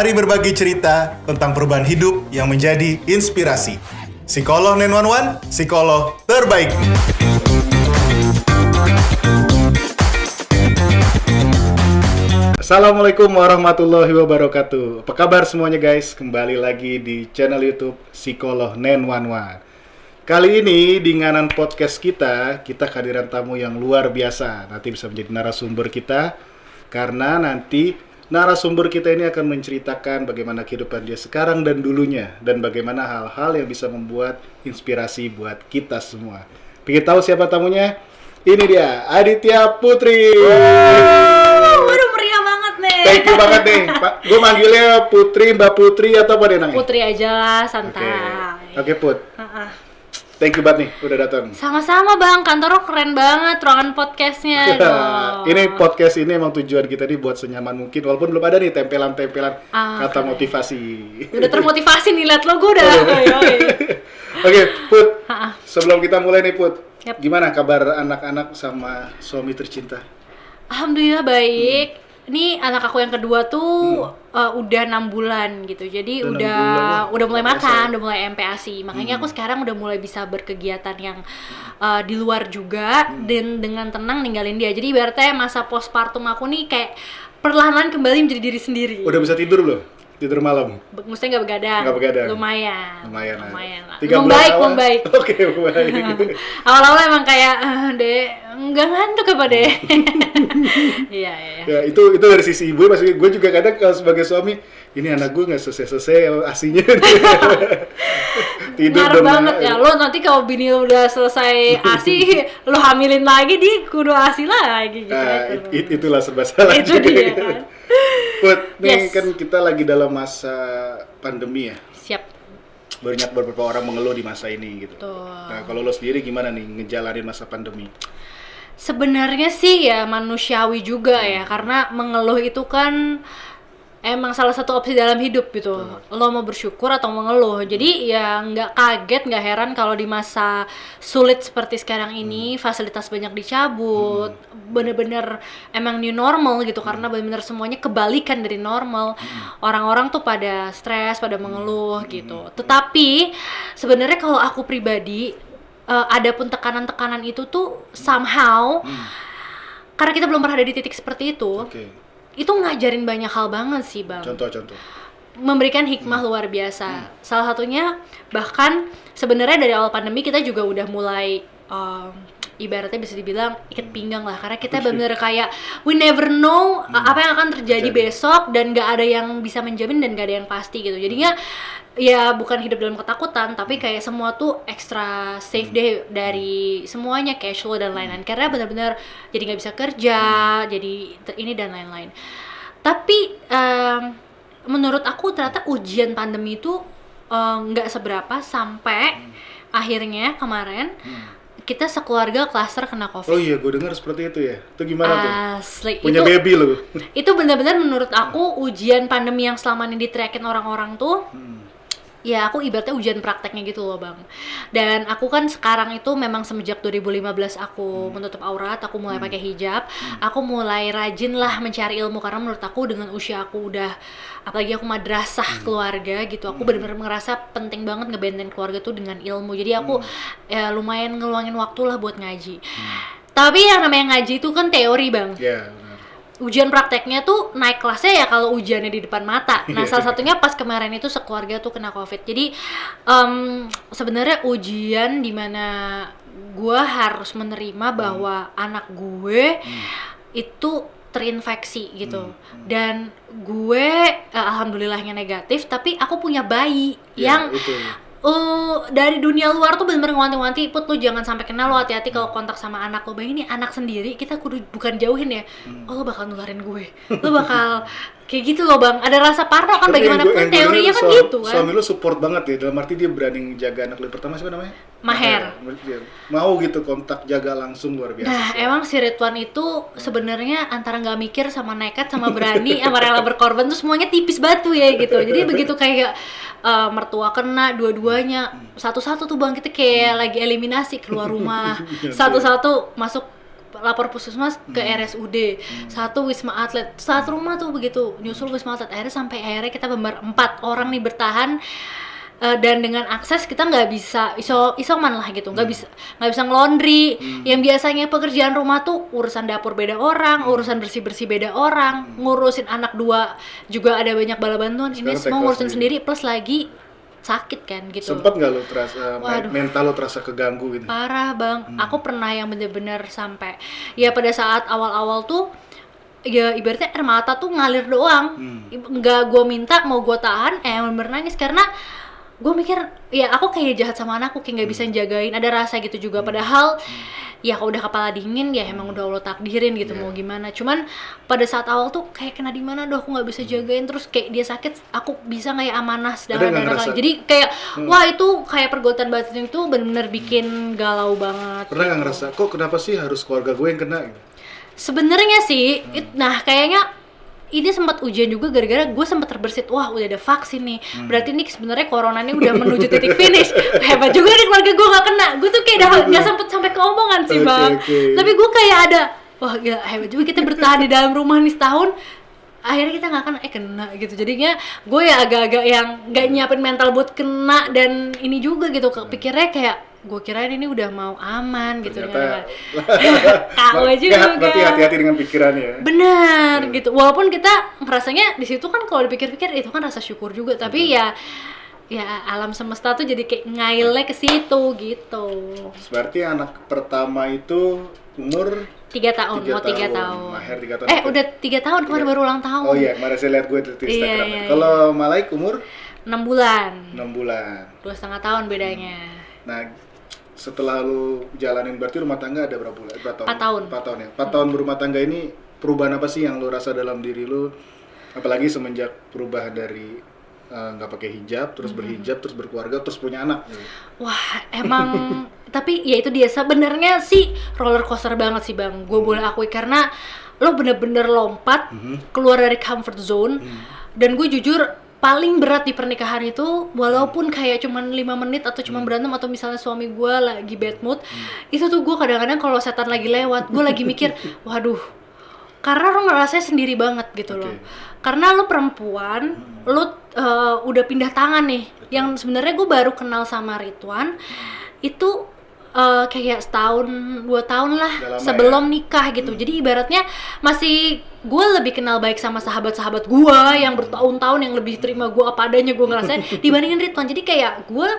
Mari berbagi cerita tentang perubahan hidup yang menjadi inspirasi. Psikolog 911, psikolog terbaik. Assalamualaikum warahmatullahi wabarakatuh. Apa kabar semuanya guys? Kembali lagi di channel YouTube Psikolog 911. Kali ini di Nganan Podcast kita kehadiran tamu yang luar biasa. Nanti bisa menjadi narasumber kita, karena nanti narasumber kita ini akan menceritakan bagaimana kehidupan dia sekarang dan dulunya, dan bagaimana hal-hal yang bisa membuat inspirasi buat kita semua. Pengen tahu siapa tamunya? Ini dia, Aditya Putri. Waduh, meriah banget nih. Thank you banget nih, Pak. Gue manggilnya Putri, Mbak Putri atau apa deh namanya? Putri aja lah, santai. Oke, Put. Thank you banget nih, udah datang. Sama-sama bang, kantor lo keren banget, ruangan podcastnya. Ini podcast ini emang tujuan kita nih buat senyaman mungkin, walaupun belum ada nih tempelan-tempelan kata motivasi. Udah termotivasi nih, liat lo, gue udah. Oke, Put. Sebelum kita mulai nih, Put. Yep. Gimana kabar anak-anak sama suami tercinta? Alhamdulillah baik. Ini anak aku yang kedua tuh udah 6 bulan gitu. Jadi udah mulai makan, udah mulai MPASI. Makanya aku sekarang udah mulai bisa berkegiatan yang di luar juga, dan dengan tenang ninggalin dia. Jadi ibaratnya masa postpartum aku nih kayak perlahan kembali menjadi diri sendiri. Udah bisa tidur belum? Tidur malam? Maksudnya nggak begadang? Nggak begadang? Lumayan lah. 3 bulan Membaik. Oke, membaik. Awal-awal emang kayak, deh, nggak ngantuk apa deh? Iya. Ya, itu dari sisi ibu, maksudnya gue juga kadang kalau sebagai suami, ini anak gue nggak selesai asinya. Tidur ngaruh banget ya, lo nanti kalau bini lo udah selesai asi, lo hamilin lagi, dia kudu asi lagi gitu. Itulah serba salah. Itu dia kan. Put, nih kan kita lagi dalam masa pandemi ya. Siap. Banyak beberapa orang mengeluh di masa ini gitu. Tuh. Nah, kalau lo sendiri gimana nih ngejalanin masa pandemi? Sebenarnya sih ya manusiawi juga ya, karena mengeluh itu kan emang salah satu opsi dalam hidup gitu. Lo mau bersyukur atau mengeluh. Jadi ya nggak kaget, nggak heran kalau di masa sulit seperti sekarang ini fasilitas banyak dicabut. Bener-bener emang new normal gitu, karena bener-bener semuanya kebalikan dari normal. Orang-orang tuh pada stres, pada mengeluh gitu. Tetapi sebenarnya kalau aku pribadi, adapun tekanan-tekanan itu tuh somehow karena kita belum pernah ada di titik seperti itu. Itu ngajarin banyak hal banget sih bang. Contoh. Memberikan hikmah luar biasa. Salah satunya bahkan sebenarnya dari awal pandemi kita juga udah mulai ibaratnya bisa dibilang ikat pinggang lah, karena kita benar-benar kayak we never know apa yang akan terjadi besok, dan nggak ada yang bisa menjamin dan nggak ada yang pasti gitu. Jadinya ya bukan hidup dalam ketakutan, tapi kayak semua tuh extra safe deh dari semuanya, cash flow dan lain-lain, karena benar-benar jadi nggak bisa kerja, jadi ini dan lain-lain. Tapi menurut aku ternyata ujian pandemi itu nggak seberapa sampai akhirnya kemarin kita sekeluarga klaster kena COVID. Oh iya, gue dengar seperti itu ya. Itu gimana tuh? Asli. Punya baby lo. Itu benar-benar menurut aku ujian pandemi yang selama ini diteriakin orang-orang tuh. Ya aku ibaratnya ujian prakteknya gitu loh bang. Dan aku kan sekarang itu memang semenjak 2015 aku menutup aurat, aku mulai pakai hijab, aku mulai rajin lah mencari ilmu, karena menurut aku dengan usia aku udah, apalagi aku madrasah keluarga gitu, aku benar-benar ngerasa penting banget ngebenteng keluarga tuh dengan ilmu. Jadi aku lumayan ngeluangin waktu lah buat ngaji. Tapi yang namanya ngaji itu kan teori bang. Yeah. Ujian prakteknya tuh naik kelasnya ya kalau ujiannya di depan mata. Nah salah satunya pas kemarin itu sekeluarga tuh kena COVID. Jadi sebenarnya ujian dimana gue harus menerima bahwa anak gue itu terinfeksi gitu. Dan gue alhamdulillahnya negatif, tapi aku punya bayi yang dari dunia luar tuh bener-bener ngewanti-wanti, Put lu jangan sampai kena, lo hati-hati kalau kontak sama anak lo. Bayangin nih anak sendiri, kita kudu bukan jauhin ya. Oh lo bakal nularin gue, lo bakal kayak gitu loh bang. Ada rasa parno kan, bagaimanapun teorinya kan gitu kan. Suami lo support banget ya, dalam arti dia berani jaga anak lo. Pertama siapa namanya? Maher. Mau gitu kontak jaga langsung, luar biasa. Nah emang si Ridwan itu sebenarnya antara nggak mikir sama nekat sama berani sama rela berkorban tuh semuanya tipis batu ya gitu. Jadi begitu kayak mertua kena dua-duanya satu-satu tuh bang, kita kayak lagi eliminasi keluar rumah, satu-satu masuk lapor puskesmas ke RSUD, satu Wisma Atlet, satu rumah tuh begitu nyusul Wisma Atlet. Akhirnya kita 4 orang nih bertahan. Dan dengan akses kita nggak bisa isoman lah gitu, nggak bisa ngelondri. Yang biasanya pekerjaan rumah tuh urusan dapur beda orang, urusan bersih beda orang, ngurusin anak 2 juga ada banyak bala bantuan. Ini Sekarang semua take ngurusin off sendiri plus lagi sakit kan gitu. Sempet nggak lo terasa Waduh. mental lo terasa keganggu gitu? Parah bang, aku pernah yang bener-bener sampai ya pada saat awal-awal tuh ya ibaratnya air mata tuh ngalir doang, nggak gue minta mau gue tahan, bener-bener nangis karena gue mikir ya aku kayak jahat sama anakku, kayak nggak bisa jagain, ada rasa gitu juga. Padahal ya kalau udah kepala dingin ya emang udah Allah takdirin gitu, mau gimana. Cuman pada saat awal tuh kayak kena di mana doh, aku nggak bisa jagain, terus kayak dia sakit aku bisa nggak ya amanah darah jadi kayak wah itu kayak pergautan batin itu bener-bener bikin galau banget. Pernah nggak gitu. ngerasa kok kenapa sih harus keluarga gue yang kena gitu? Sebenarnya sih nah kayaknya ini sempat ujian juga gara-gara gue sempat terbersit, wah udah ada vaksin nih, berarti ini sebenarnya corona ini udah menuju titik finish. Hebat juga nih keluarga gue nggak kena. Gue tuh kayak nggak sempet sampai ke omongan sih bang. Tapi gue kayak ada, wah gila hebat juga kita bertahan di dalam rumah nih setahun. Akhirnya kita nggak kena gitu. Jadinya gue ya agak-agak yang nggak nyiapin mental buat kena, dan ini juga gitu kepikirnya kayak gue kirain ini udah mau aman gitu. Ternyata Tahu juga. berarti hati-hati dengan pikirannya. Benar gitu. Walaupun kita ngerasanya di situ kan kalau dipikir-pikir itu kan rasa syukur juga, tapi ya alam semesta tuh jadi kayak ngailnya ke situ gitu. Berarti anak pertama itu umur 3 tahun, mau 3 tahun. Maher 3 tahun. Udah 3 tahun, kemarin baru ulang tahun. Oh iya, kemarin saya lihat gue di Instagram. Iya. Kalau Malaik umur 6 bulan. 6 bulan. 2,5 tahun bedanya. Nah, setelah lu jalanin berarti rumah tangga ada berapa bulan? 4 tahun. 4 tahun. 4 tahun ya. 4 tahun berumah tangga ini perubahan apa sih yang lu rasa dalam diri lu? Apalagi semenjak perubahan dari nggak pakai hijab, terus berhijab, terus berkeluarga, terus punya anak. Wah, emang tapi ya itu dia sebenarnya sih roller coaster banget sih bang. Gue boleh akui karena lo bener-bener lompat keluar dari comfort zone. Dan gue jujur paling berat di pernikahan itu, walaupun kayak cuman 5 menit atau cuma berantem atau misalnya suami gue lagi bad mood, itu tuh gue kadang-kadang kalau setan lagi lewat, gue lagi mikir, waduh, karena lo ngerasanya sendiri banget gitu loh. Karena lo perempuan, lo udah pindah tangan nih. Yang sebenarnya gue baru kenal sama Ridwan itu kayak setahun 2 tahun lah sebelum nikah gitu. Jadi ibaratnya masih gue lebih kenal baik sama sahabat-sahabat gue yang bertahun-tahun, yang lebih terima gue apa adanya gue ngerasain dibandingin Ridwan. Jadi kayak gue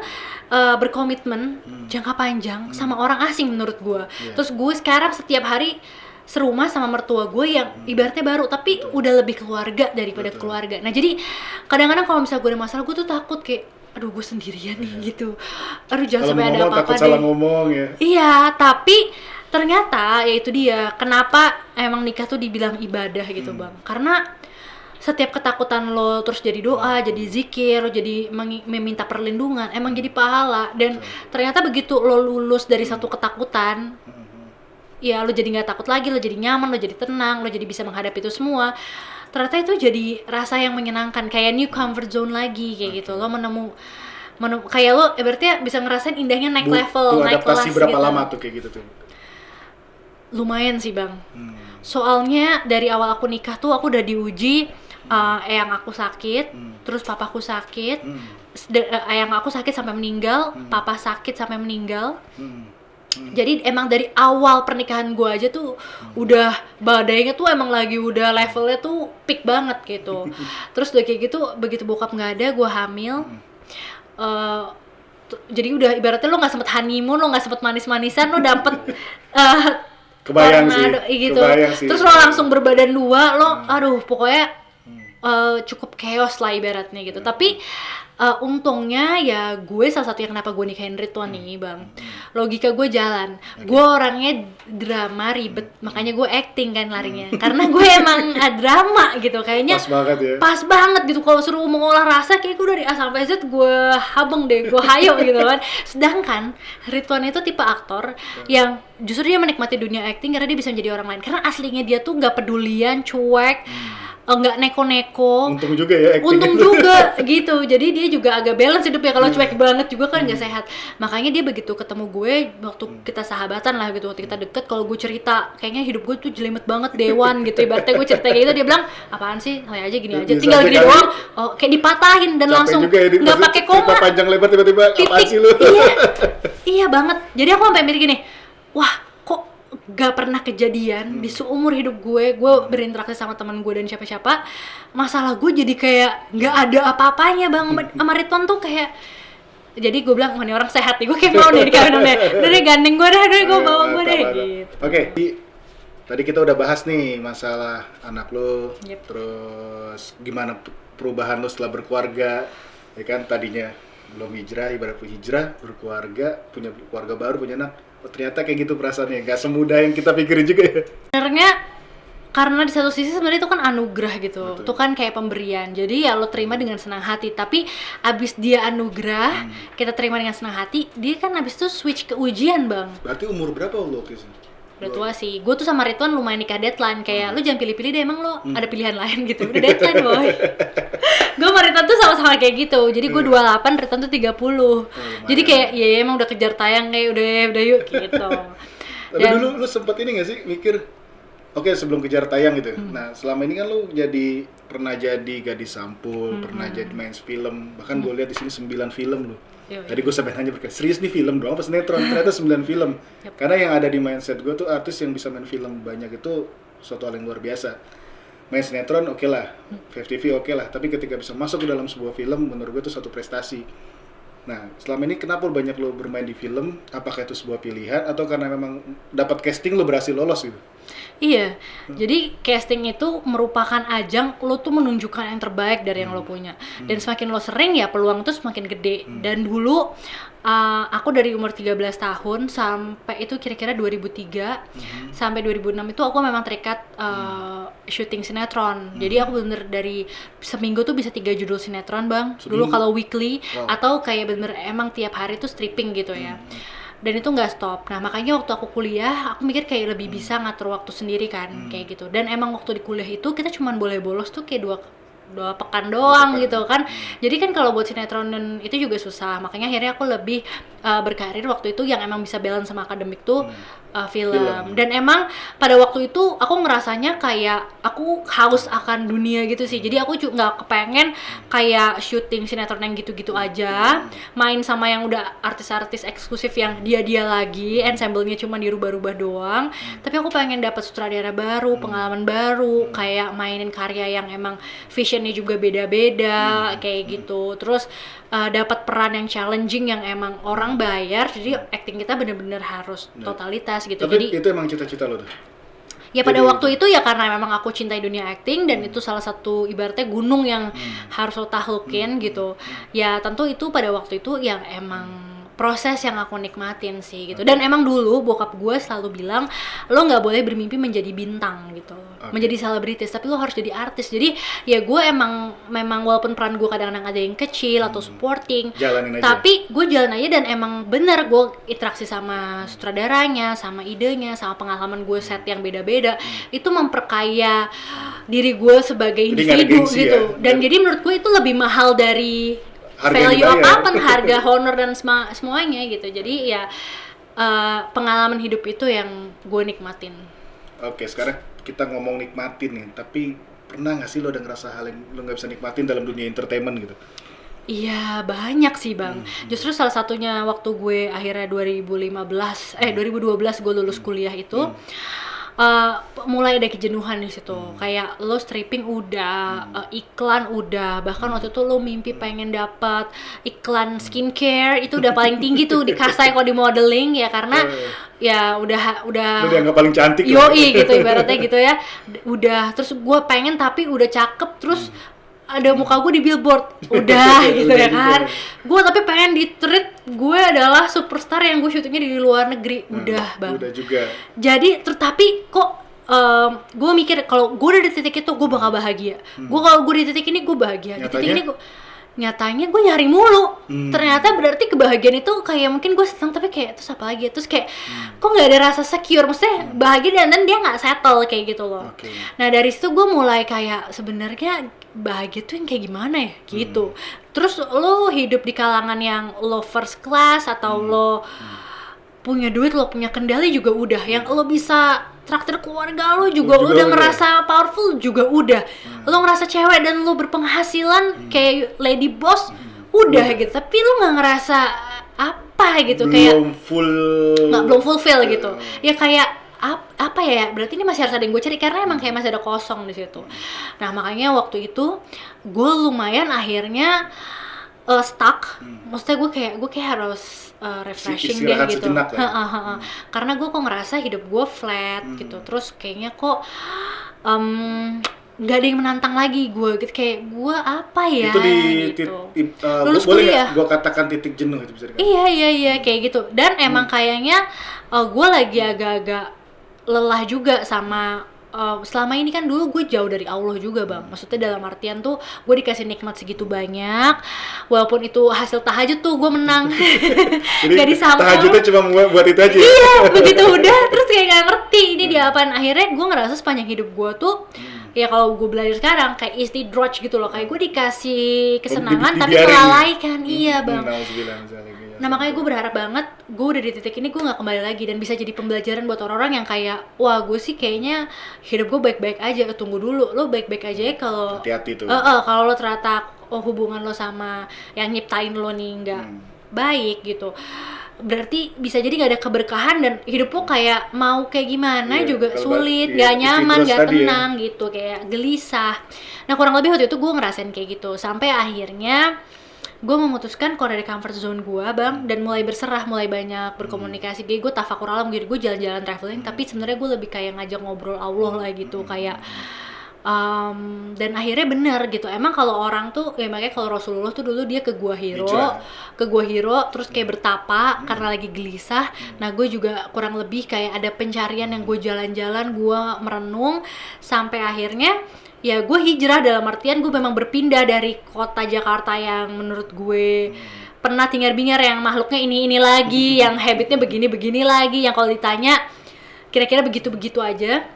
berkomitmen jangka panjang sama orang asing menurut gue. Terus gue sekarang setiap hari serumah sama mertua gue yang ibaratnya baru tapi udah lebih keluarga daripada keluarga. Nah jadi kadang-kadang kalau misalnya gue ada masalah, gue tuh takut kayak aduh gue sendirian nih gitu, aduh jangan sampai ada apa-apa deh. Salah ngomong ya. Iya, tapi ternyata ya itu dia kenapa emang nikah tuh dibilang ibadah gitu bang, karena setiap ketakutan lo terus jadi doa, jadi zikir, lo jadi meminta perlindungan, emang jadi pahala. Dan ternyata begitu lo lulus dari satu ketakutan, ya lo jadi nggak takut lagi, lo jadi nyaman, lo jadi tenang, lo jadi bisa menghadapi itu semua. Ternyata itu jadi rasa yang menyenangkan, kayak new comfort zone lagi kayak gitu. Lo menemu kayak lo berarti bisa ngerasain indahnya naik level, naik kelas. Adaptasi berapa gitu. lama tuh kayak gitu tuh? Lumayan sih bang. Soalnya dari awal aku nikah tuh aku udah diuji, eyang aku sakit, terus papaku sakit, eyang aku sakit sampai meninggal, papa sakit sampai meninggal. Jadi emang dari awal pernikahan gue aja tuh udah badainya tuh emang lagi udah levelnya tuh peak banget gitu. Terus udah kayak gitu begitu bokap nggak ada, gue hamil. Jadi udah ibaratnya lo nggak sempet honeymoon, lo nggak sempet manis-manisan, lo dapet kebayang gitu. Kebayang sih. Terus lo langsung berbadan 2, lo aduh pokoknya cukup chaos lah ibaratnya gitu. Tapi untungnya ya gue salah satu yang kenapa gue nikahin Ridwan nih bang, logika gue jalan. Gue orangnya drama ribet, makanya gue acting kan larinya. Karena gue emang drama gitu kayaknya. Pas banget ya. Pas banget gitu, kalau suruh mengolah rasa kayak gue dari A sampai Z gue habeng deh, gue hayo gitu kan. Sedangkan Ridwan itu tipe aktor yang justru dia menikmati dunia acting karena dia bisa menjadi orang lain. Karena aslinya dia tuh nggak pedulian, cuek, nggak neko-neko. Untung juga ya acting. Untung juga gitu. Jadi dia juga agak balance hidupnya. Kalau cuek banget juga kan nggak sehat. Makanya dia begitu ketemu gue waktu kita sahabatan lah gitu, waktu kita deket, kalau gue cerita kayaknya hidup gue tuh jelimet banget dewan gitu, ibaratnya gue cerita kayak gitu, dia bilang apaan sih, santai aja gini aja, Bisa tinggal aja gini kali. doang, oh kayak dipatahin dan Capek langsung juga ya, nggak maksudnya pakai cerita koma, panjang lebar tiba-tiba apaan titik. sih lu? Iya banget, jadi aku sampai mikir gini, wah kok gak pernah kejadian di seumur hidup gue berinteraksi sama teman gue dan siapa-siapa, masalah gue jadi kayak nggak ada apa-apanya bang. Sama Ridwan tuh kayak, jadi gue bilang, wah ini orang sehat nih, gue kayak mau deh dikawinan deh, udah deh gandeng gue deh, gue bawa gue deh gitu. Oke, tadi kita udah bahas nih masalah anak lo, Yep. terus gimana perubahan lo setelah berkeluarga, ya kan tadinya belum hijrah, ibarat hijrah, berkeluarga, punya keluarga baru, punya anak, oh, ternyata kayak gitu perasaannya, nggak semudah yang kita pikirin juga ya. Sebenarnya karena di satu sisi sebenarnya itu kan anugerah gitu, Betul. itu kan kayak pemberian, jadi ya lo terima dengan senang hati. Tapi abis dia anugerah, kita terima dengan senang hati, dia kan abis itu switch ke ujian bang. Berarti umur berapa lo waktu itu? Udah tua sih, gue tuh sama Ridwan lumayan nikah deadline, kayak lo jangan pilih-pilih deh, emang lo ada pilihan lain gitu, udah deadline boy. Gue sama Ridwan tuh sama-sama kayak gitu, jadi gue 28, Ridwan tuh 30. Jadi kayak ya emang udah kejar tayang, kayak udah yuk gitu. Tapi dulu lu sempet ini nggak sih mikir, oke sebelum kejar tayang gitu. Nah selama ini kan lu pernah jadi gadis sampul, pernah jadi main film, bahkan gue lihat di sini 9 film lu. Yoi. Tadi gue sampai nanya berkata, serius nih film doang apa sinetron? Ternyata 9 film. Yep. Karena yang ada di mindset gue tuh artis yang bisa main film banyak itu suatu hal yang luar biasa. Main sinetron oke lah, FTV oke lah, tapi ketika bisa masuk ke dalam sebuah film, menurut gue itu suatu prestasi. Nah, selama ini kenapa banyak lo bermain di film? Apakah itu sebuah pilihan atau karena memang dapat casting lo berhasil lolos gitu? Iya, jadi casting itu merupakan ajang lo tuh menunjukkan yang terbaik dari yang lo punya. Dan semakin lo sering ya peluang itu semakin gede. Dan dulu aku dari umur 13 tahun sampai itu kira-kira 2003 sampai 2006 itu aku memang terikat syuting sinetron. Jadi aku bener dari seminggu tuh bisa 3 judul sinetron bang. Dulu kalau weekly atau kayak bener emang tiap hari tuh stripping gitu ya. Dan itu nggak stop. Nah makanya waktu aku kuliah, aku mikir kayak lebih bisa ngatur waktu sendiri kan, kayak gitu. Dan emang waktu di kuliah itu kita cuman boleh bolos tuh kayak dua pekan doang gitu kan. Jadi kan kalau buat sinetron dan itu juga susah. Makanya akhirnya aku lebih berkarir waktu itu yang emang bisa balance sama akademik tuh film. Dan emang pada waktu itu aku ngerasanya kayak aku haus akan dunia gitu sih. Jadi aku juga nggak kepengen kayak syuting sinetron yang gitu-gitu aja, main sama yang udah artis-artis eksklusif yang dia lagi, ensemble-nya cuma dirubah-rubah doang. Tapi aku pengen dapat sutradara baru, pengalaman baru, kayak mainin karya yang emang visionnya juga beda-beda kayak gitu. Terus dapat peran yang challenging yang emang orang bayar, jadi acting kita bener-bener harus totalitas gitu. Tapi Jadi itu emang cita-cita lo tuh? ya pada waktu itu ya karena memang aku cintai dunia acting dan itu salah satu ibaratnya gunung yang harus lo tahlukin gitu. Ya tentu itu pada waktu itu yang emang proses yang aku nikmatin sih gitu. Dan emang dulu bokap gue selalu bilang, lo nggak boleh bermimpi menjadi bintang gitu, menjadi selebritis, tapi lo harus jadi artis. Jadi ya gue memang walaupun peran gue kadang-kadang ada yang kecil atau supporting, Jalanin aja. tapi gue jalan aja. Dan emang bener gue interaksi sama sutradaranya, sama idenya, sama pengalaman gue set yang beda-beda, itu memperkaya diri gue sebagai Jadi nggak ada individu gengsi gitu ya? Dan jadi menurut gue itu lebih mahal dari Harga yang value dibayar. apapun, harga, honor dan semuanya gitu. Jadi ya pengalaman hidup itu yang gue nikmatin. Oke, sekarang kita ngomong nikmatin nih, tapi pernah nggak sih lo ada ngerasa hal yang lo nggak bisa nikmatin dalam dunia entertainment gitu? Iya banyak sih bang. Justru salah satunya waktu gue akhirnya 2012 gue lulus kuliah itu, mulai ada kejenuhan di situ. Kayak lo stripping udah, iklan udah, bahkan waktu itu lo mimpi pengen dapat iklan skincare itu udah paling tinggi tuh di Kasai kalau di modeling ya, karena ya udah Lo dianggap paling cantik lo. yoi gitu ibaratnya gitu ya. Udah, terus gue pengen tapi udah cakep, terus ada muka gue di billboard, udah gitu Udah ya juga. kan. Gue tapi pengen di-treat gue adalah superstar yang gue syutingnya di luar negeri, udah bang. Udah juga. Jadi tapi kok gue mikir kalau gue udah di titik itu gue bakal bahagia. Gue kalau gue di titik ini gue bahagia. Di titik Nyatanya? ini nyatanya gue nyari mulu. Ternyata berarti kebahagiaan itu kayak mungkin gue senang tapi kayak terus apa lagi? Terus kayak kok nggak ada rasa secure, maksudnya bahagia dan dia nggak settle kayak gitu loh. Oke. Nah dari situ gue mulai kayak sebenarnya bahagia tuh yang kayak gimana ya gitu. Terus lo hidup di kalangan yang lo first class atau lo punya duit, lo punya kendali juga udah. Yang lo bisa traktir keluarga lo juga Juga udah udah. ngerasa powerful juga udah. Lo ngerasa cewek dan lo berpenghasilan kayak lady boss udah gitu. Tapi lo nggak ngerasa apa gitu, kayak belum fulfill gitu. Ya kayak apa ya, berarti ini masih harus ada yang gue cari karena emang kayak masih ada kosong di situ. Nah makanya waktu itu gue lumayan akhirnya stuck. Maksudnya gue kayak harus refreshing deh Istirahat gitu. sejenak lah ya. Karena gue kok ngerasa hidup gue flat gitu. Terus kayaknya kok nggak ada yang menantang lagi gue gitu, kayak gue apa ya Itu di gitu. boleh Lulus kuliah. nggak gue katakan titik jenuh itu bisa dikatakan? Iya kayak gitu. Dan emang kayaknya gue lagi agak-agak lelah juga sama selama ini kan dulu gue jauh dari Allah juga bang. Maksudnya dalam artian tuh gue dikasih nikmat segitu banyak, walaupun itu hasil tahajud tuh gue menang. Jadi Gak disampul. tahajudnya cuma buat itu aja. Iya begitu udah terus kayak nggak ngerti ini dia apaan. Akhirnya gue ngerasa sepanjang hidup gue tuh ya kalau gue belajar sekarang kayak istidroj gitu loh, kayak gue dikasih kesenangan tapi dibiarin. melalaikan. Iya bang. Nah makanya gue berharap banget gue udah di titik ini gue nggak kembali lagi dan bisa jadi pembelajaran buat orang-orang yang kayak wah gue sih kayaknya hidup gue baik-baik aja. Tunggu dulu, lo baik-baik aja ya kalau Hati-hati tuh. kalau lo ternyata hubungan lo sama yang nyiptain lo nih nggak baik gitu, berarti bisa jadi nggak ada keberkahan dan hidup lo kayak mau kayak gimana Iya, juga kalau sulit, iya, nggak nyaman, istidroj nggak tadi ya. tenang gitu, kayak gelisah. Nah kurang lebih waktu itu gue ngerasain kayak gitu sampai akhirnya gue memutuskan keluar dari comfort zone gue bang dan mulai berserah, mulai banyak berkomunikasi. Jadi gue tafakur alam gitu, gue jalan-jalan traveling tapi sebenarnya gue lebih kayak ngajak ngobrol Allah lah gitu, kayak dan akhirnya bener gitu. Emang kalau orang tuh ya makanya kalau Rasulullah tuh dulu dia ke Gua Hiro terus kayak bertapa karena lagi gelisah. Nah gue juga kurang lebih kayak ada pencarian yang gue jalan-jalan, gue merenung sampai akhirnya ya gue hijrah, dalam artian gue memang berpindah dari kota Jakarta yang menurut gue pernah tingar-bingar yang makhluknya ini lagi, yang habitnya begini lagi, yang kalau ditanya kira-kira begitu-begitu aja.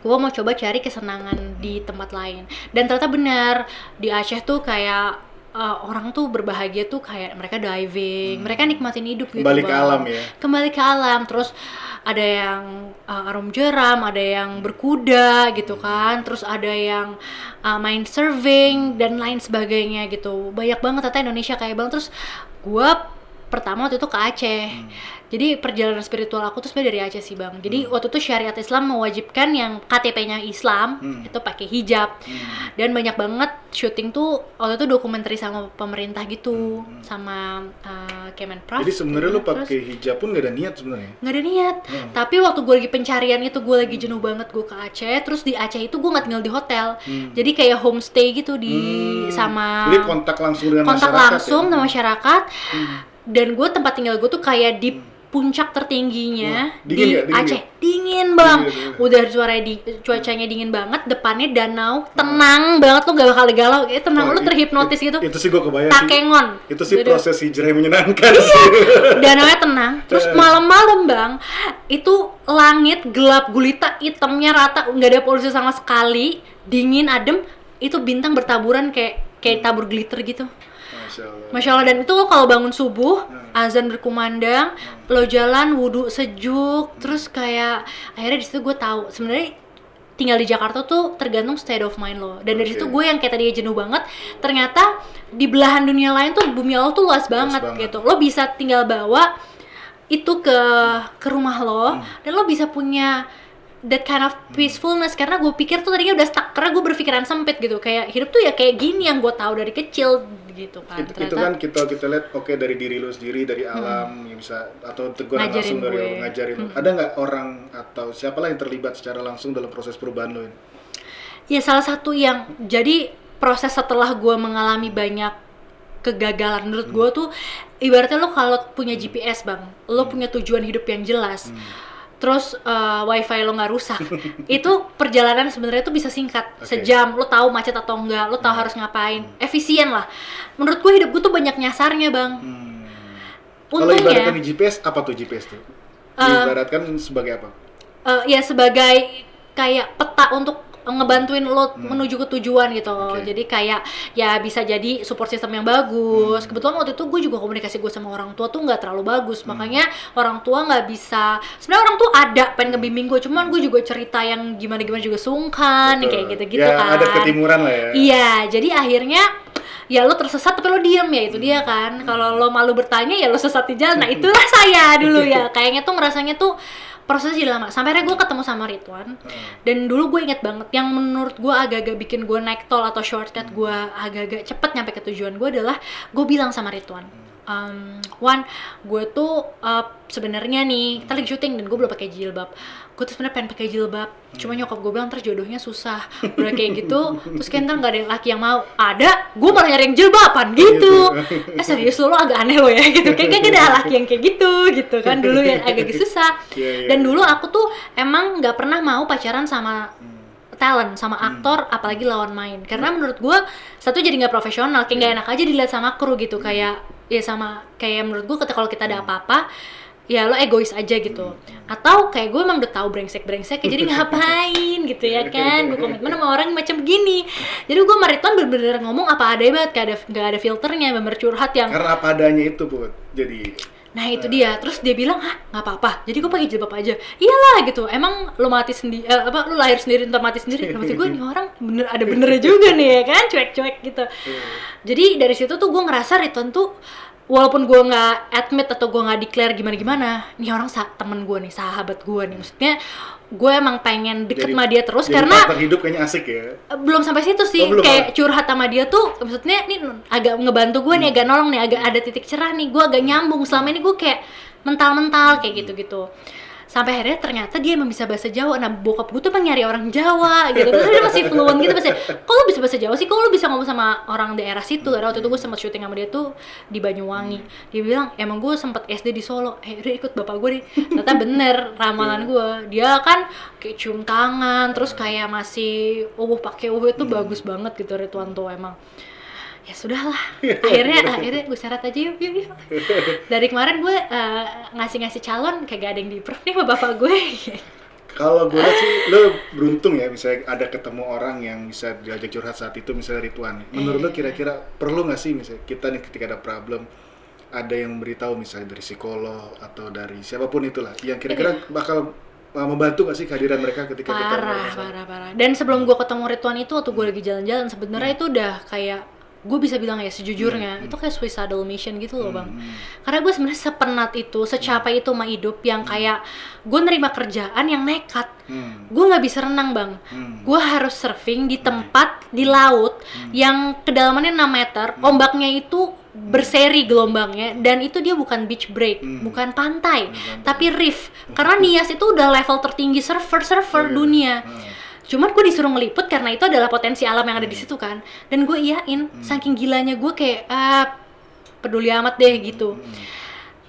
Gue mau coba cari kesenangan di tempat lain dan ternyata benar di Aceh tuh kayak orang tuh berbahagia tuh kayak mereka diving, mereka nikmatin hidup gitu. Kembali ke alam ya. Kembali ke alam, terus ada yang arum jeram, ada yang berkuda gitu kan, terus ada yang main surfing dan lain sebagainya gitu. Banyak banget ternyata Indonesia kayak bang. Terus gue pertama waktu itu ke Aceh. Jadi perjalanan spiritual aku tuh sebenarnya dari Aceh sih bang. Jadi waktu itu syariat Islam mewajibkan yang KTP-nya Islam itu pakai hijab. Dan banyak banget syuting tuh waktu itu dokumenter sama pemerintah gitu, sama Kemenpras. Jadi sebenarnya lu gitu. Terus pakai hijab pun gak ada niat sebenarnya. nggak ada niat. Tapi waktu gue lagi pencarian itu, gue lagi jenuh banget, gue ke Aceh. Terus di Aceh itu gue nggak tinggal di hotel, jadi kayak homestay gitu di sama Jadi kontak langsung dengan kontak masyarakat. langsung sama masyarakat. Dan gue tempat tinggal gue tuh kayak di puncak tertingginya Wah, dingin di nggak? Dingin Aceh. nggak? Dingin bang. Dingin. Udah cuacanya dingin banget, depannya danau, tenang banget, lo gak bakal galau, tenang. Wah, Lo terhipnotis gitu. Itu sih gue kebayang sih. Takengon. Itu sih Udah. proses hijrah yang menyenangkan sih. Danaunya tenang. Terus malam-malam bang, itu langit gelap gulita, hitamnya rata, nggak ada polusi sama sekali, dingin adem. Itu bintang bertaburan kayak tabur glitter gitu. Masya Allah. Dan itu lo kalau bangun subuh, azan berkumandang, lo jalan wudhu sejuk, terus kayak akhirnya di situ gue tahu sebenarnya tinggal di Jakarta tuh tergantung state of mind lo. Dan dari situ gue yang kayak tadi jenuh banget, ternyata di belahan dunia lain tuh bumi Allah tuh luas banget gitu. Lo bisa tinggal bawa itu ke rumah lo dan lo bisa punya that kind of peacefulness. Karena gue pikir tuh tadinya udah stuck karena gue berpikiran sempit gitu, kayak hidup tuh ya kayak gini yang gue tahu dari kecil gitu kan. Itu kan kita lihat dari diri lu sendiri, dari alam yang bisa, atau teguran langsung dari Allah ngajarin lu. Ada nggak orang atau siapalah yang terlibat secara langsung dalam proses perubahan lu ini? Ya salah satu yang jadi proses setelah gue mengalami banyak kegagalan menurut gue tuh ibaratnya lo kalau punya GPS bang, lo punya tujuan hidup yang jelas. Terus wifi lo nggak rusak, itu perjalanan sebenarnya tuh bisa singkat, sejam. Lo tahu macet atau enggak, lo tahu harus ngapain, efisien lah. Menurut gue hidup gue tuh banyak nyasarnya bang. Kalau ibaratkan di GPS, apa tuh GPS tuh? Diibaratkan sebagai apa? Ya sebagai kayak peta untuk ngebantuin lo menuju ke tujuan gitu. Oke. Jadi kayak ya bisa jadi support system yang bagus. Kebetulan waktu itu gue juga komunikasi gue sama orang tua tuh nggak terlalu bagus, makanya orang tua nggak bisa. Sebenarnya orang tua ada pengen ngebimbing gue, cuman gue juga cerita yang gimana juga sungkan, Betul. kayak gitu-gitu Ya, kan. ada ketimuran lah ya. Iya, jadi akhirnya ya lo tersesat tapi lo diem, ya itu dia kan. Kalau lo malu bertanya ya lo sesat di jalan. Nah itulah saya dulu ya. Kayaknya tuh ngerasanya tuh prosesnya jadi lama. Sampai akhirnya gue ketemu sama Ridwan. Dan dulu gue inget banget yang menurut gue agak-agak bikin gue naik tol atau shortcut gue agak-agak cepet nyampe ke tujuan gue adalah gue bilang sama Ridwan, Wan, gue tuh sebenarnya nih kita lagi syuting dan gue belum pakai jilbab. Gue tuh sebenarnya pengen pakai jilbab, cuma nyokap gue bilang ntar jodohnya susah. Udah kayak gitu, terus kayak ntar nggak ada laki yang mau. Ada, gue malah nyari yang jilbaban gitu. Serius lo agak aneh lo ya gitu. Kayaknya gak ada laki yang kayak gitu kan dulu ya agak susah. Dan dulu aku tuh emang nggak pernah mau pacaran sama talent, sama aktor, apalagi lawan main. Karena menurut gue satu jadi nggak profesional, kayak nggak enak aja dilihat sama kru gitu. Kayak ya sama kayak menurut gue kalau kita ada apa-apa ya lo egois aja gitu, atau kayak gue emang udah tahu brengsek jadi ngapain gitu ya kan, gue komitmen sama orang macam begini. Jadi gue sama Ridwan bener-bener ngomong apa adanya banget, nggak ada filternya, bener curhat yang karena apa adanya itu Bu. Jadi nah itu dia. Terus dia bilang, hah nggak apa-apa, jadi gue pakai jilbab aja. Iyalah gitu, emang lo mati sendiri lo lahir sendiri ntar mati sendiri. Maksud gue nih orang bener ada benernya juga nih ya kan, cuek-cuek gitu. Jadi dari situ tuh gue ngerasa Ridwan tuh walaupun gue nggak admit atau gue nggak declare gimana, nih orang temen gue nih, sahabat gue nih, maksudnya gue emang pengen deket sama dia terus jadi karena partner hidup kayaknya asik ya. Belum sampai situ sih, kayak curhat sama dia tuh, maksudnya nih agak ngebantu gue nih, agak nolong nih, agak ada titik cerah nih, gue agak nyambung. Selama ini gue kayak mental kayak gitu-gitu. Sampai akhirnya ternyata dia emang bisa bahasa Jawa. Nah bokap gue tuh emang nyari orang Jawa gitu. Terus dia masih fluent gitu bahasa. Kok lu bisa bahasa Jawa sih? Kok lu bisa ngomong sama orang daerah situ? Karena waktu itu gue sempat syuting sama dia tuh di Banyuwangi. Dia bilang emang gue sempet SD di Solo. Udah ikut bapak gue deh. Ternyata bener ramalan gue. Dia kan kayak cium tangan, terus kayak masih pakai itu bagus banget gitu Ridwan tuh emang. Ya sudahlah, akhirnya gue syarat aja yuk. Dari kemarin gue ngasih calon kagak ada yang di-approve nih sama bapak gue. Kalau gue lihat sih lo beruntung ya, misalnya ada ketemu orang yang bisa diajak curhat saat itu, misalnya Ridwan. Menurut lo kira-kira perlu nggak sih misalnya kita nih ketika ada problem ada yang memberitahu misalnya dari psikolog atau dari siapapun itulah yang kira-kira bakal membantu nggak sih kehadiran mereka ketika kita parah. Dan sebelum gue ketemu Ridwan itu waktu gue lagi jalan-jalan sebenarnya itu udah kayak gue bisa bilang ya sejujurnya itu kayak suicidal mission gitu loh bang. Karena gue sebenarnya sepenat itu, secapai itu sama hidup yang kayak gue nerima kerjaan yang nekat. Gue nggak bisa renang bang. Gue harus surfing di tempat di laut yang kedalamannya 6 meter, ombaknya itu berseri gelombangnya, dan itu dia bukan beach break, bukan pantai, tapi reef. Karena Nias itu udah level tertinggi surfer dunia. Cuman gue disuruh ngeliput karena itu adalah potensi alam yang ada di situ kan, dan gue iyain, saking gilanya gue kayak peduli amat deh gitu.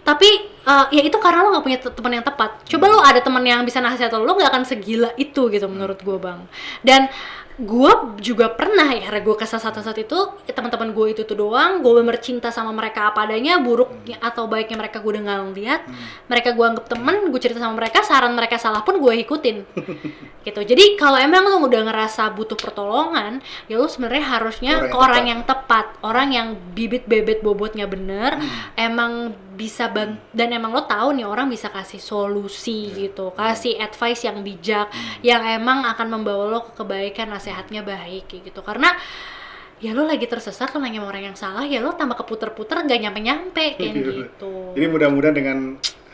Tapi ya itu karena lo gak punya teman yang tepat. Coba lo ada teman yang bisa nasihat lo gak akan segila itu gitu menurut gue bang. Dan gue juga pernah ya, karena gue kesal saat itu teman-teman gue itu tuh doang, gue bener cinta sama mereka apa adanya, buruknya atau baiknya mereka gue udah nggak ngeliat, mereka gue anggap temen, gue cerita sama mereka, saran mereka salah pun gue ikutin gitu. Jadi kalau emang lo udah ngerasa butuh pertolongan, ya lo sebenarnya harusnya ke orang yang tepat, orang yang bibit bebet bobotnya bener, emang bisa dan emang lo tahu nih orang bisa kasih solusi gitu, kasih advice yang bijak, yang emang akan membawa lo ke kebaikan, sehatnya baik kayak gitu. Karena ya lo lagi tersesat, lo nanya orang yang salah, ya lo tambah keputer-puter gak nyampe-nyampe kayak gitu. Jadi mudah-mudahan dengan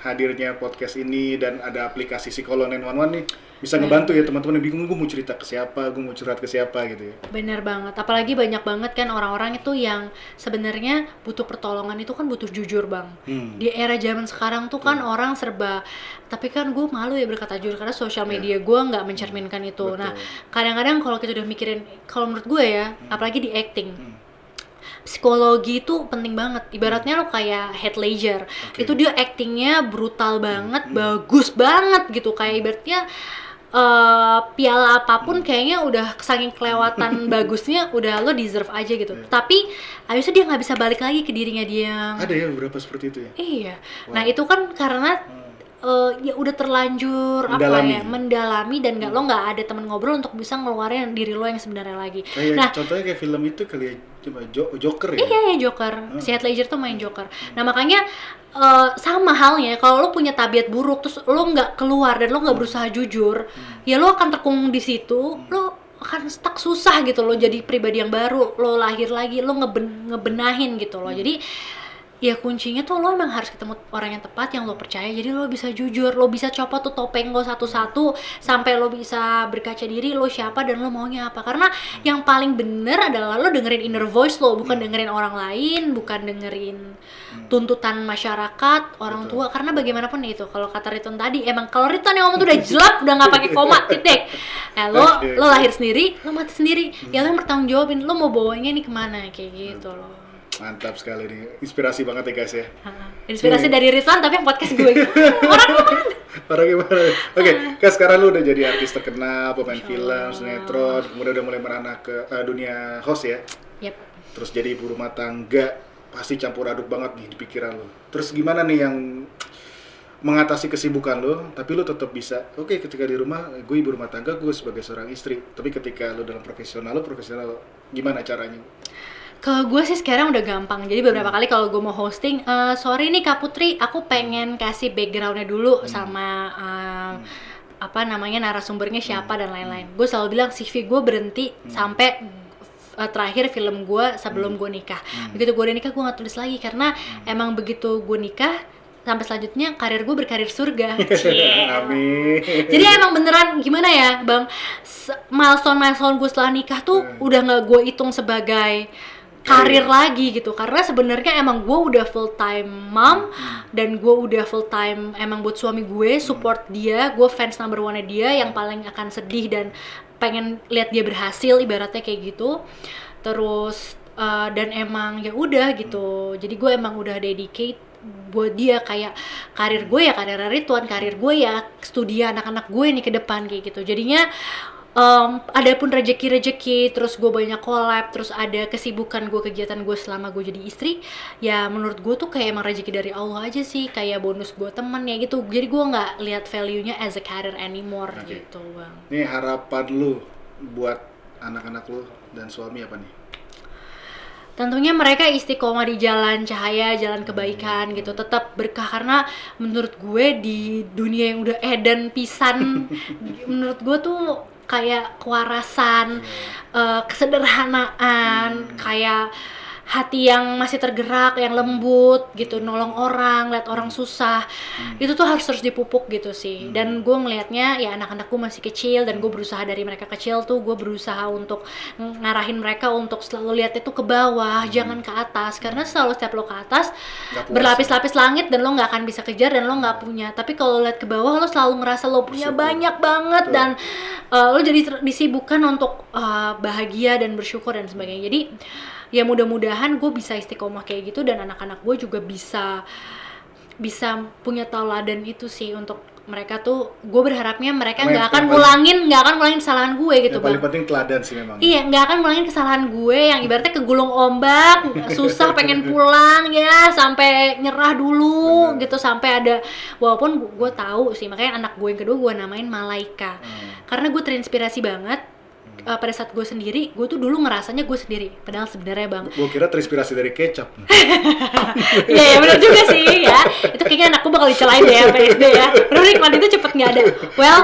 hadirnya podcast ini dan ada aplikasi Psikolog 911 nih bisa ngebantu ya teman-teman yang bingung gue mau cerita ke siapa, gue mau curhat ke siapa gitu ya. Bener banget, apalagi banyak banget kan orang-orang itu yang sebenarnya butuh pertolongan itu kan butuh jujur bang. Di era zaman sekarang tuh kan orang serba, tapi kan gue malu ya berkata jujur karena sosial media gue nggak mencerminkan itu. Betul. Nah kadang-kadang kalau kita udah mikirin, kalau menurut gue ya, apalagi di acting, psikologi itu penting banget. Ibaratnya lo kayak Heath Ledger, itu dia actingnya brutal banget, bagus banget gitu. Kayak ibaratnya piala apapun kayaknya udah saking kelewatan bagusnya, udah lo deserve aja gitu. Tapi abisnya dia nggak bisa balik lagi ke dirinya dia. Ada ya beberapa seperti itu ya. Iya. Wow. Nah itu kan karena ya udah terlanjur mendalami dan lo nggak ada teman ngobrol untuk bisa ngeluarin diri lo yang sebenarnya lagi. Nah, contohnya kayak film itu kali ya, coba Joker ya. Iya, Joker. Si Heath Ledger tuh main Joker. Nah, makanya sama halnya kalau lo punya tabiat buruk terus lo nggak keluar dan lo nggak berusaha jujur, ya lo akan terkungkung di situ. Lo akan stuck, susah gitu lo jadi pribadi yang baru, lo lahir lagi, lo ngebenahin gitu lo. Jadi ya kuncinya tuh lo emang harus ketemu orang yang tepat yang lo percaya, jadi lo bisa jujur, lo bisa copot tuh topeng lo satu-satu sampai lo bisa berkaca diri lo siapa dan lo maunya apa. Karena yang paling bener adalah lo dengerin inner voice lo, bukan dengerin orang lain, bukan dengerin tuntutan masyarakat, orang tua. Karena bagaimanapun itu, kalau kata Riton tadi, emang kalau Riton yang ngomong tuh udah jelek, udah nggak pakai koma, titik. Nah, lo lahir sendiri, lo mati sendiri, ya lo yang bertanggung jawabin, lo mau bawanya ini kemana, kayak gitu loh. Mantap sekali nih, inspirasi banget ya guys ya. Inspirasi dari Rizwan tapi yang podcast gue. Orang gimana? Oke, kan sekarang lu udah jadi artis terkenal, pemain film, sinetron, kemudian udah mulai merana ke dunia host ya. Yep. Terus jadi ibu rumah tangga, pasti campur aduk banget nih di pikiran lu. Terus gimana nih yang mengatasi kesibukan lo, tapi lo tetap bisa, oke, ketika di rumah, gue ibu rumah tangga, gue sebagai seorang istri. Tapi ketika lo dalam profesional, gimana caranya? Kalau gue sih sekarang udah gampang. Jadi beberapa kali kalau gue mau hosting, sorry nih Kak Putri, aku pengen kasih backgroundnya dulu sama narasumbernya siapa dan lain-lain. Gue selalu bilang CV gue berhenti sampai terakhir film gue sebelum gue nikah. Begitu gue udah nikah, gue nggak tulis lagi karena emang begitu gue nikah sampai selanjutnya karir gue berkarir surga. Amin. Jadi emang beneran gimana ya Bang, milestone gue setelah nikah tuh udah nggak gue hitung sebagai karir lagi gitu, karena sebenarnya emang gue udah full time mom dan gue udah full time emang buat suami gue, support dia, gue fans number one-nya dia yang paling akan sedih dan pengen lihat dia berhasil, ibaratnya kayak gitu. Terus dan emang ya udah gitu, jadi gue emang udah dedicate buat dia, kayak karir gue ya karir Ridwan, karir gue ya studi anak-anak gue nih ke depan kayak gitu. Jadinya adapun rezeki, terus gue banyak collab, terus ada kesibukan gue, kegiatan gue selama gue jadi istri, ya menurut gue tuh kayak emang rezeki dari Allah aja sih, kayak bonus gue temen ya gitu. Jadi gue nggak lihat value-nya as a career anymore gitu Bang. Nih harapan lu buat anak-anak lu dan suami apa nih? Tentunya mereka istiqomah di jalan cahaya, jalan kebaikan gitu, tetap berkah. Karena menurut gue di dunia yang udah edan pisan, menurut gue tuh kayak kewarasan, kesederhanaan, kayak hati yang masih tergerak, yang lembut gitu, nolong orang, lihat orang susah, itu tuh harus terus dipupuk gitu sih. Dan gue ngelihatnya ya anak-anak gue masih kecil dan gue berusaha dari mereka kecil tuh, gue berusaha untuk ngarahin mereka untuk selalu lihat itu ke bawah, jangan ke atas, karena selalu setiap lo ke atas berlapis-lapis langit dan lo nggak akan bisa kejar dan lo nggak punya. Tapi kalau lihat ke bawah lo selalu ngerasa lo punya banyak banget dan lo jadi disibukkan untuk bahagia dan bersyukur dan sebagainya. Jadi ya mudah-mudahan gue bisa istiqomah kayak gitu dan anak-anak gue juga bisa punya tauladan itu sih untuk mereka tuh. Gue berharapnya mereka nggak akan ngulangin kesalahan gue gitu Bang. Paling penting teladan sih memang. Iya, nggak akan ngulangin kesalahan gue yang ibaratnya kegulung ombak, susah pengen pulang ya, sampai nyerah dulu gitu, sampai ada, walaupun gue tahu sih, makanya anak gue yang kedua gue namain Malaika. Karena gue terinspirasi banget. Pada saat gue sendiri, gue tuh dulu ngerasanya gue sendiri, padahal sebenarnya Bang, gue kira terinspirasi dari kecap. Iya, benar juga sih ya. Itu kayaknya anakku bakal dicelain deh ya PSD ya. Bener nih, kalau itu cepet nggak ada. Well,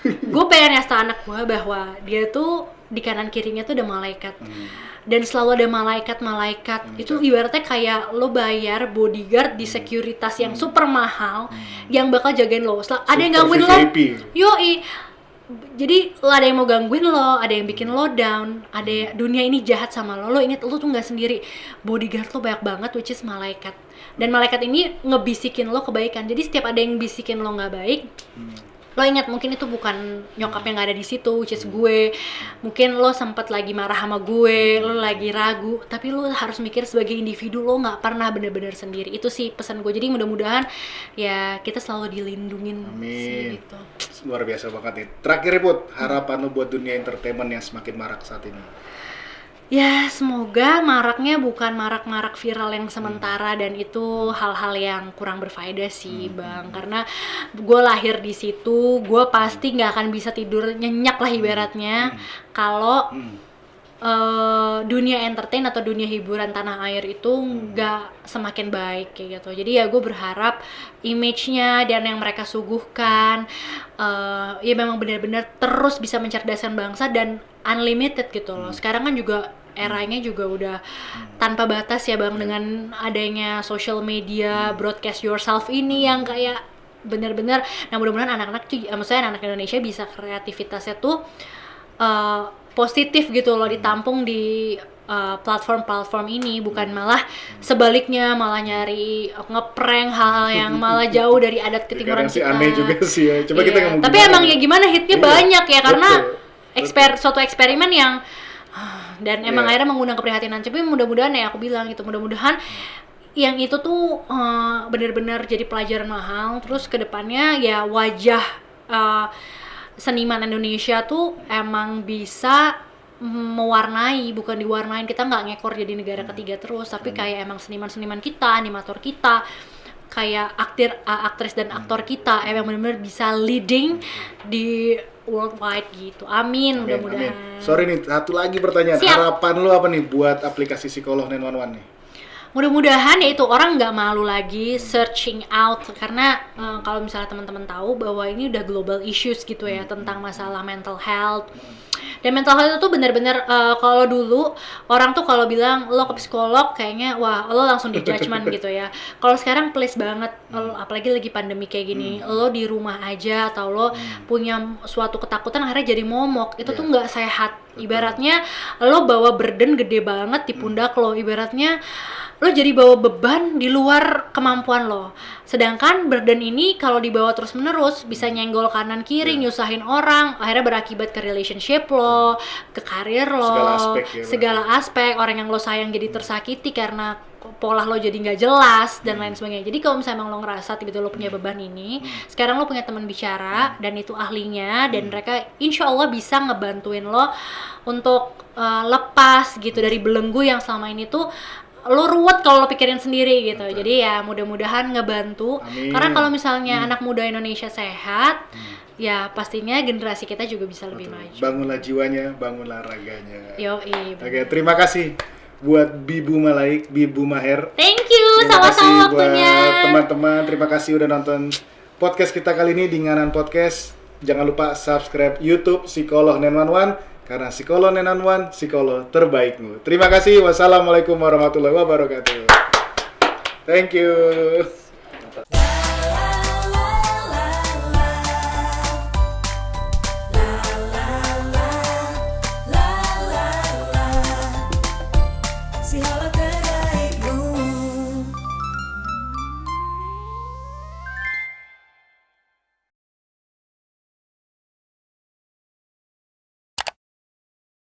gue pengen ngasih tau anak gue bahwa dia tuh di kanan kirinya tuh ada malaikat. Dan selalu ada malaikat itu ibaratnya kayak lo bayar bodyguard di sekuritas yang super mahal, yang bakal jagain lo. Ada yang gangguin lo, yoi. Jadi ada yang mau gangguin lo, ada yang bikin lo down, ada dunia ini jahat sama lo ingat lo tuh nggak sendiri. Bodyguard lo banyak banget, which is malaikat. Dan malaikat ini ngebisikin lo kebaikan. Jadi setiap ada yang bisikin lo nggak baik, lo ingat mungkin itu bukan nyokap yang ada di situ, which is gue. Mungkin lo sempet lagi marah sama gue, lo lagi ragu, tapi lo harus mikir sebagai individu lo nggak pernah bener-bener sendiri. Itu sih pesan gue. Jadi mudah-mudahan ya kita selalu dilindungin. Amin. Gitu. Luar biasa banget nih. Terakhir Put, harapan lo buat dunia entertainment yang semakin marak saat ini? Ya, semoga maraknya bukan marak-marak viral yang sementara dan itu hal-hal yang kurang berfaedah sih, Bang. Karena gue lahir di situ, gue pasti nggak akan bisa tidur nyenyak lah ibaratnya kalau dunia entertain atau dunia hiburan tanah air itu nggak semakin baik kayak gitu. Jadi ya gue berharap image-nya dan yang mereka suguhkan ya memang benar-benar terus bisa mencerdaskan bangsa dan unlimited gitu loh. Sekarang kan juga eranya juga udah tanpa batas ya Bang, dengan adanya social media, broadcast yourself ini yang kayak benar-benar. Nah mudah-mudahan anak-anak, maksudnya anak Indonesia bisa kreativitasnya tuh positif gitu loh, ditampung di platform-platform ini, bukan malah sebaliknya, malah nyari ngeprank hal-hal yang malah jauh dari adat ketimuran Kadang sih kita. aneh juga sih ya. Coba kita ngomong Tapi gimana emang ya? ya gimana, hitnya Iya, banyak ya karena betul. suatu eksperimen yang dan emang Iya. akhirnya mengundang keprihatinan. Tapi mudah-mudahan ya aku bilang gitu, mudah-mudahan yang itu tuh benar-benar jadi pelajaran mahal. Terus kedepannya ya wajah seniman Indonesia tuh emang bisa mewarnai, bukan diwarnain. Kita nggak ngekor jadi negara ketiga terus, tapi kayak emang seniman-seniman kita, animator kita, kayak aktris dan aktor kita emang benar-benar bisa leading di worldwide gitu. Amin, Amin, mudah-mudahan. amin. Sorry nih, satu lagi pertanyaan. Siap. Harapan lu apa nih buat aplikasi Psikolog 911 nih? Mudah-mudahan ya itu orang nggak malu lagi searching out, karena kalau misalnya teman-teman tahu bahwa ini udah global issues gitu ya tentang masalah mental health. Dan mental health itu tuh benar-benar kalau dulu orang tuh kalau bilang lo ke psikolog kayaknya wah lo langsung di judgment gitu ya. Kalau sekarang please banget, apalagi lagi pandemi kayak gini, lo di rumah aja atau lo punya suatu ketakutan akhirnya jadi momok, itu tuh nggak sehat. Ibaratnya lo bawa burden gede banget di pundak lo, ibaratnya lo jadi bawa beban di luar kemampuan lo. Sedangkan burden ini kalau dibawa terus menerus bisa nyenggol kanan kiri, nyusahin orang, akhirnya berakibat ke relationship lo, ke karir lo, Segala aspek ya, segala aspek. Orang yang lo sayang jadi tersakiti karena pola lo jadi nggak jelas dan lain sebagainya. Jadi kalau misalnya emang lo ngerasa tiba-tiba lo punya beban ini, sekarang lo punya teman bicara dan itu ahlinya, dan mereka insya Allah bisa ngebantuin lo untuk lepas gitu dari belenggu yang selama ini tuh lo ruwet kalau lo pikirin sendiri gitu. Jadi ya mudah-mudahan ngebantu. Amin. Karena kalau misalnya anak muda Indonesia sehat, ya pastinya generasi kita juga bisa lebih maju. Bangunlah jiwanya, bangunlah raganya. Yoi. Oke, terima kasih buat Bibu Malaik, Bibu Maher. Thank you, Terima kasih sama-sama buat waktunya. teman-teman. Terima kasih udah nonton podcast kita kali ini di Nganan Podcast. Jangan lupa subscribe YouTube Psikolog 911 karena Psikolog 911 psikolog terbaikmu. Terima kasih. Wassalamualaikum warahmatullahi wabarakatuh. Thank you.